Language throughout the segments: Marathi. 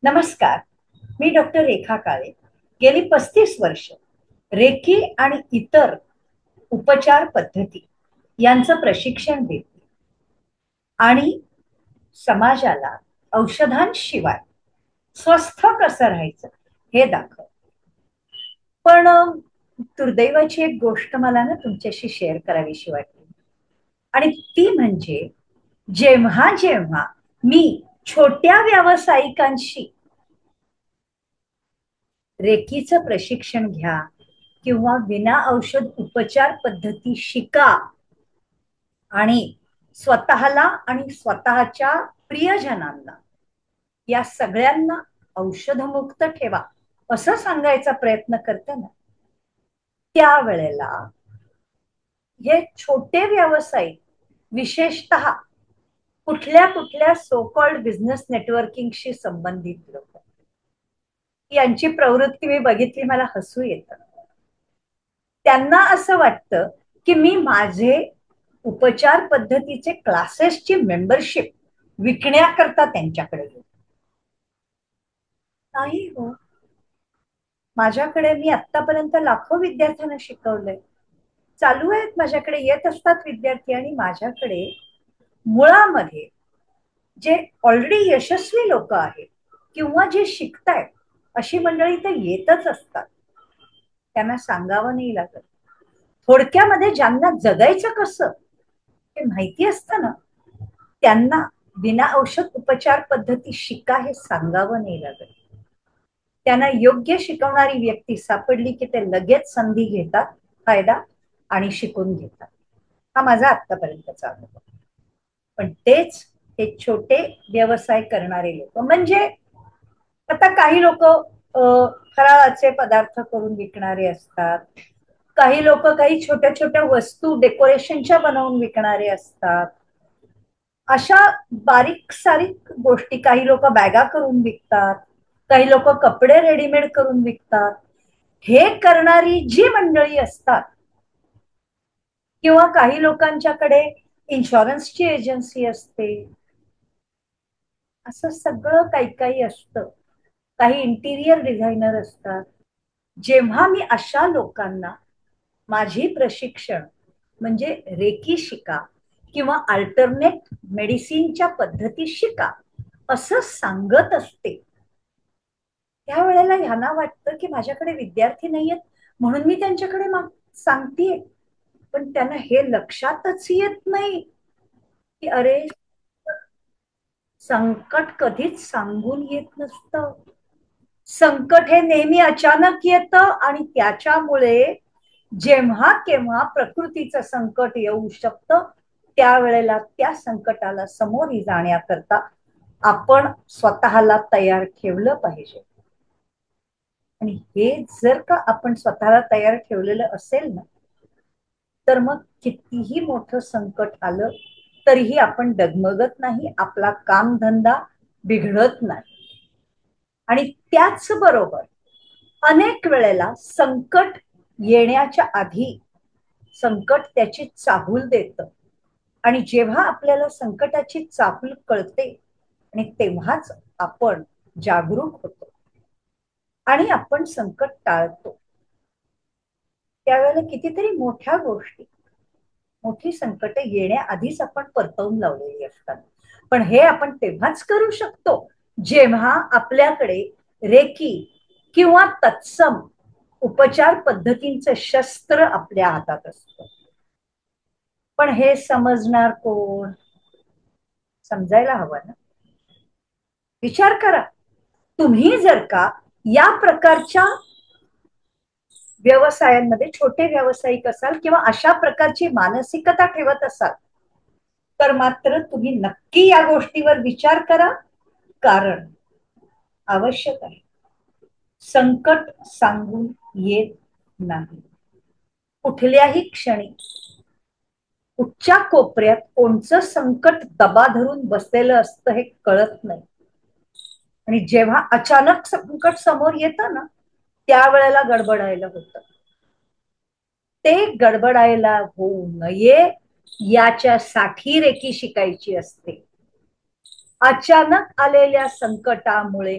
नमस्कार. मी डॉक्टर रेखा काळे. गेली 35 वर्ष रेकी आणि इतर उपचार पद्धती यांचं प्रशिक्षण देते आणि समाजाला औषधांशिवाय स्वस्थ कसं राहायचं हे दाखव. पण दुर्दैवाची एक गोष्ट मला ना तुमच्याशी शेअर करावीशी वाटली, आणि ती म्हणजे जेव्हा जेव्हा मी छोट्या व्यावसायिकांशी रेकीचं प्रशिक्षण घ्या किंवा विना औषध उपचार पद्धती शिका आणि स्वतःला आणि स्वतःच्या प्रियजनांना या सगळ्यांना औषधमुक्त ठेवा असं सांगायचा प्रयत्न करते ना, त्यावेळेला हे छोटे व्यावसायिक, विशेषतः कुठल्या कुठल्या सो कॉल्ड बिझनेस नेटवर्किंगशी संबंधित लोक, यांची प्रवृत्ती मी बघितली, मला हसू येतं. त्यांना असं वाटतं की मी माझे उपचार पद्धतीचे क्लासेसची मेंबरशिप विकण्याकरता त्यांच्याकडे गेलो. नाही हो, माझ्याकडे मी आतापर्यंत लाखो विद्यार्थ्यांना शिकवलंय. चालू आहेत, माझ्याकडे येत असतात विद्यार्थी, आणि माझ्याकडे मुळामध्ये जे ऑलरेडी यशस्वी लोक आहेत किंवा जे शिकतायत अशी मंडळी तर येतच असतात. त्यांना सांगावं नाही लागत. थोडक्यामध्ये ज्यांना जगायचं कसं हे माहिती असतं ना, त्यांना विना औषध उपचार पद्धती शिका हे सांगावं नाही लागत. त्यांना योग्य शिकवणारी व्यक्ती सापडली की ते लगेच संधी घेतात, फायदा आणि शिकून घेतात. हा माझा आतापर्यंतचा अनुभव. पण तेच हे छोटे व्यवसाय करणारे लोक, म्हणजे आता काही लोक फराळाचे पदार्थ करून विकणारे असतात, काही लोक काही छोट्या छोट्या वस्तू डेकोरेशनच्या बनवून विकणारे असतात. अशा बारीक सारीक गोष्टी, काही लोक बॅगा करून विकतात, काही लोक कपडे रेडीमेड करून विकतात. हे करणारी जी मंडळी असतात, किंवा काही लोकांच्याकडे इन्शुरन्सची एजन्सी असते, असं सगळं काही काही असतं. काही इंटिरियर डिझायनर असतात. जेव्हा मी अशा लोकांना माझी प्रशिक्षण म्हणजे रेकी शिका किंवा अल्टरनेट मेडिसिनच्या पद्धती शिका असं सांगत असते, त्यावेळेला ह्यांना वाटतं की माझ्याकडे विद्यार्थी नाहीयेत म्हणून मी त्यांच्याकडे सांगतेय. पण त्यांना हे लक्षातच येत नाही की अरे, संकट कधीच सांगून येत नसतं. संकट हे नेहमी अचानक येतं, आणि त्याच्यामुळे जेव्हा केव्हा प्रकृतीचं संकट येऊ शकतं, त्यावेळेला त्या संकटाला समोरी जाण्याकरता आपण स्वतःला तयार ठेवलं पाहिजे. आणि हे जर का आपण स्वतःला तयार ठेवलेलं असेल ना, तर मग कितीही मोठं संकट आलं तरीही आपण डगमगत नाही, आपला कामधंदा बिघडत नाही. आणि त्याच बरोबर अनेक वेळेला संकट येण्याच्या आधी संकट त्याची चाहूल देतं, आणि जेव्हा आपल्याला संकटाची चाहूल कळते आणि तेव्हाच आपण जागरूक होतो आणि आपण संकट टाळतो. त्यावेळेला कितीतरी मोठ्या गोष्टी, मोठी संकट येण्याआधीच आपण परतवून लावलेली असतात. पण हे आपण तेव्हाच करू शकतो जेव्हा आपल्याकडे रेकी किंवा तत्सम उपचार पद्धतींचं शस्त्र आपल्या हातात असतं. पण हे समजणार कोण? समजायला हवं ना. विचार करा, तुम्ही जर का या प्रकारच्या व्यवसायांमध्ये छोटे व्यावसायिक असाल किंवा अशा प्रकारची मानसिकता ठेवत असाल, तर मात्र तुम्ही नक्की या गोष्टीवर विचार करा. कारण आवश्यक आहे, संकट सांगून येत नाही. कुठल्याही क्षणी कुठच्या कोपऱ्यात कोणचं संकट दबा धरून बसलेलं असतं हे कळत नाही. आणि जेव्हा अचानक संकट समोर येतं ना, त्यावेळेला गडबडायला होतं. ते गडबडायला होऊ नये याच्यासाठी रेकी शिकायची असते. अचानक आलेल्या संकटामुळे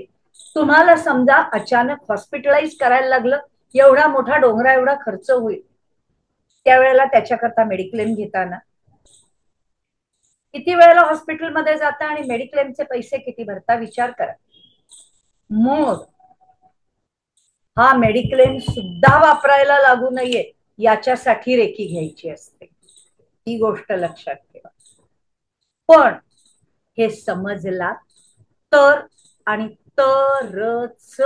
तुम्हाला समजा अचानक हॉस्पिटलाइज करायला लागलं, एवढा मोठा डोंगरा एवढा खर्च होईल, त्यावेळेला त्याच्याकरता मेडिक्लेम घेताना किती वेळेला हॉस्पिटलमध्ये जाता आणि मेडिक्लेमचे पैसे किती भरता विचार करा. मग हा मेडिक्लेम सुद्धा वापरायला लागू नये याच्यासाठी रेकी घ्यायची असते. ही गोष्ट लक्षात ठेवा. पण हे समजला तर आणि तरच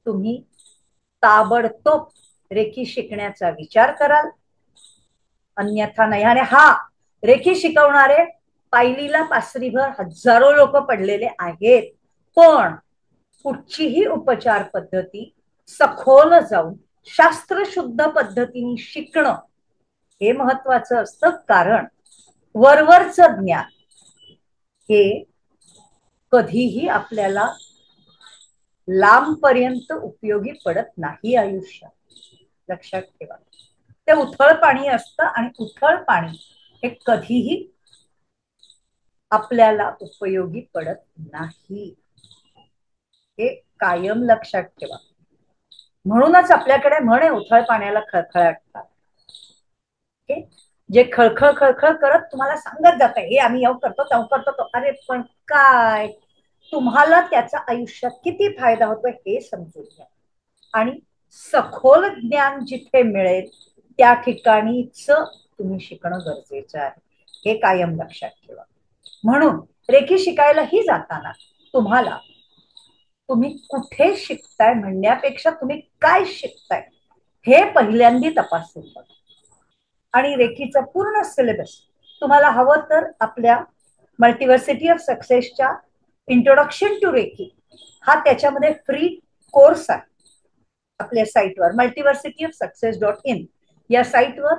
तुम्ही ताबडतोब रेकी शिकण्याचा विचार कराल, अन्यथा नाही. आणि हा रेकी शिकवणारे पायलीला पासरीभर हजारो लोक पडलेले आहेत, पण कुठचीही उपचार पद्धती सखोल जाऊन शास्त्रशुद्ध पद्धतीने शिकणं हे महत्वाचं असतं. कारण वरवरचं ज्ञान हे कधीही आपल्याला लांबपर्यंत उपयोगी पडत नाही आयुष्यात. लक्षात ठेवा. ते उथळ पाणी असतं आणि उथळ पाणी हे कधीही आपल्याला उपयोगी पडत नाही, हे कायम लक्षात ठेवा. म्हणूनच आपल्याकडे म्हणे उथळ पाण्याला खळखळाटतात. जे खळखळ खळखळ करत तुम्हाला सांगत जात हे आम्ही येऊ करतो तेव्हा करतो तो. अरे पण काय, तुम्हाला त्याचा आयुष्यात किती फायदा होतोय हे समजून घ्या. आणि सखोल ज्ञान जिथे मिळेल त्या ठिकाणीच तुम्ही शिकणं गरजेचं आहे, हे कायम लक्षात ठेवा. म्हणून रेकी शिकायलाही जाताना तुम्हाला तुम्ही कुठे शिकताय म्हणण्यापेक्षा तुम्ही काय शिकताय हे पहिल्यांदा तपासून बघा. आणि रेकीचा पूर्ण सिलेबस तुम्हाला हवं तर आपल्या मल्टिव्हर्सिटी ऑफ सक्सेसच्या इंट्रोडक्शन टू रेकी हा त्याच्यामध्ये फ्री कोर्स आहे. आपल्या साईटवर multiversityofsuccess.in या साईटवर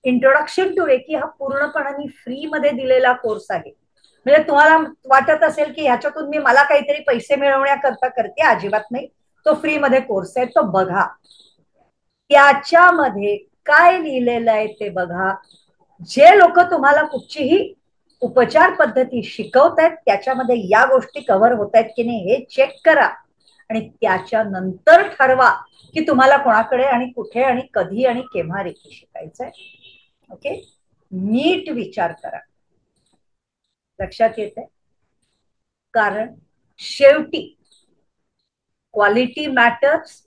इंट्रोडक्शन टू रेकी हा पूर्णपणे फ्री मध्ये दिलेला कोर्स आहे. म्हणजे तुम्हाला वाटत असेल की ह्याच्यातून मी मला काहीतरी पैसे मिळवण्याकरता करते, अजिबात नाही. तो फ्री मध्ये कोर्स आहे, तो बघा. त्याच्यामध्ये काय लिहिलेलं आहे ते बघा. जे लोक तुम्हाला कुठचीही उपचार पद्धती शिकवतायत त्याच्यामध्ये या गोष्टी कव्हर होत आहेत की नाही हे चेक करा. आणि त्याच्यानंतर ठरवा की तुम्हाला कोणाकडे आणि कुठे आणि कधी आणि केव्हा रेकी शिकायचंय. ओके, नीट विचार करा. लक्षात येते. कारण शेवटी क्वालिटी मॅटर्स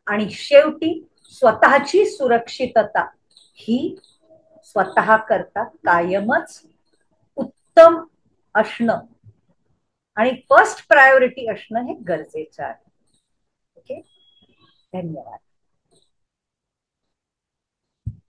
आणि शेवटी स्वतःची सुरक्षितता ही स्वतः करता कायमच उत्तम असणं आणि फर्स्ट प्रायोरिटी असणं हे गरजेचं आहे. ओके, धन्यवाद.